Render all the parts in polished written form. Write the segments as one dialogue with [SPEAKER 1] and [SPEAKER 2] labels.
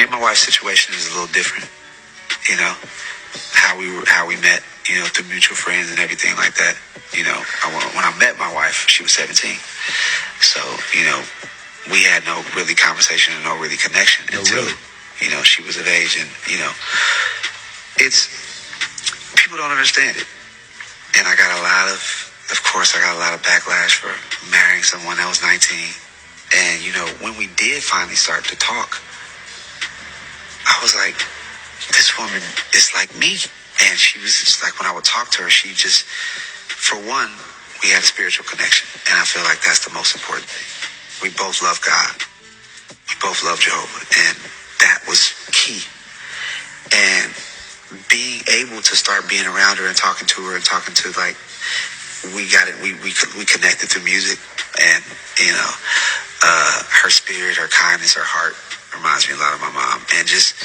[SPEAKER 1] and my wife's situation is a little different. You know, how we met, you know, through mutual friends and everything like that. You know, when I met my wife, she was 17. So, you know, we had no really conversation and no really connection until, you know, she was of age. And, you know, people don't understand it. And I got a lot of backlash for marrying someone that was 19. And, you know, when we did finally start to talk, I was like, this woman is like me. And she was just like, when I would talk to her, she just, for one, we had a spiritual connection. And I feel like that's the most important thing. We both love God. We both love Jehovah. And that was key. And being able to start being around her and talking to her and talking to, like, we got it. We connected through music. And, you know, her spirit, her kindness, her heart reminds me a lot of my mom. And just,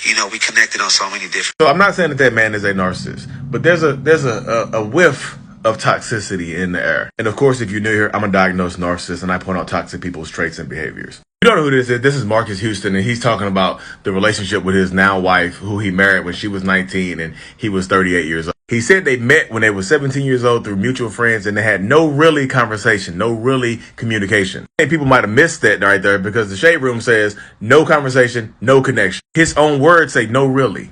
[SPEAKER 1] you know, we connected on so many different.
[SPEAKER 2] So I'm not saying that man is a narcissist, but there's a whiff of toxicity in the air. And of course, if you're new here, I'm a diagnosed narcissist and I point out toxic people's traits and behaviors. You don't know who this is. This is Marques Houston, and he's talking about the relationship with his now wife, who he married when she was 19 and he was 38 years old. He said they met when they were 17 years old through mutual friends, and they had no really conversation, no really communication. And people might have missed that right there because the Shade Room says no conversation, no connection. His own words say no really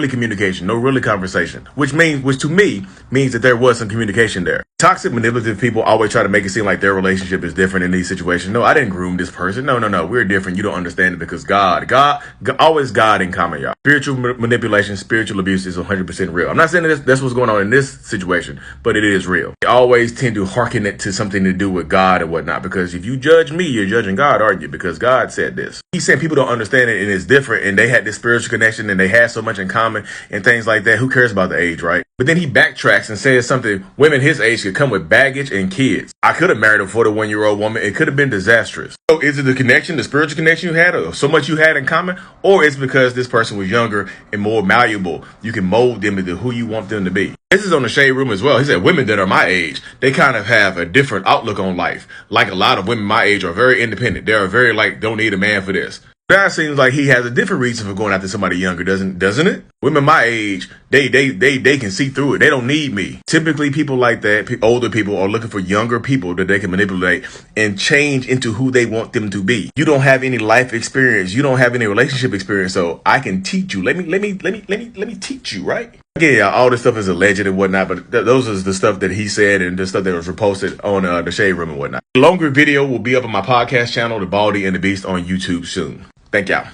[SPEAKER 2] communication, no really conversation, which to me means that there was some communication there. Toxic, manipulative people always try to make it seem like their relationship is different in these situations. No, I didn't groom this person. No, we're different. You don't understand it because God, always God in common, y'all. Spiritual manipulation, spiritual abuse is 100% real. I'm not saying that's what's going on in this situation, but it is real. They always tend to hearken it to something to do with God and whatnot, because if you judge me, you're judging God, aren't you? Because God said this. He's saying people don't understand it and it's different, and they had this spiritual connection and they had so much in common and things like that. Who cares about the age, right? But then he backtracks and says something, women his age could come with baggage and kids. I could have married a 41-year-old woman. It could have been disastrous. So is it the connection, the spiritual connection you had, or so much you had in common? Or it's because this person was younger and more malleable? You can mold them into who you want them to be. This is on the Shade Room as well. He said women that are my age, they kind of have a different outlook on life. Like a lot of women my age are very independent. They are very like, don't need a man for this. That seems like he has a different reason for going after somebody younger, doesn't it? Women my age, they can see through it. They don't need me. Typically, people like that, older people, are looking for younger people that they can manipulate and change into who they want them to be. You don't have any life experience. You don't have any relationship experience, so I can teach you. Let me teach you, right? Yeah, all this stuff is alleged and whatnot, but those are the stuff that he said and the stuff that was reposted on the Shade Room and whatnot. The longer video will be up on my podcast channel, The Baldy and the Beast, on YouTube soon. Thank y'all.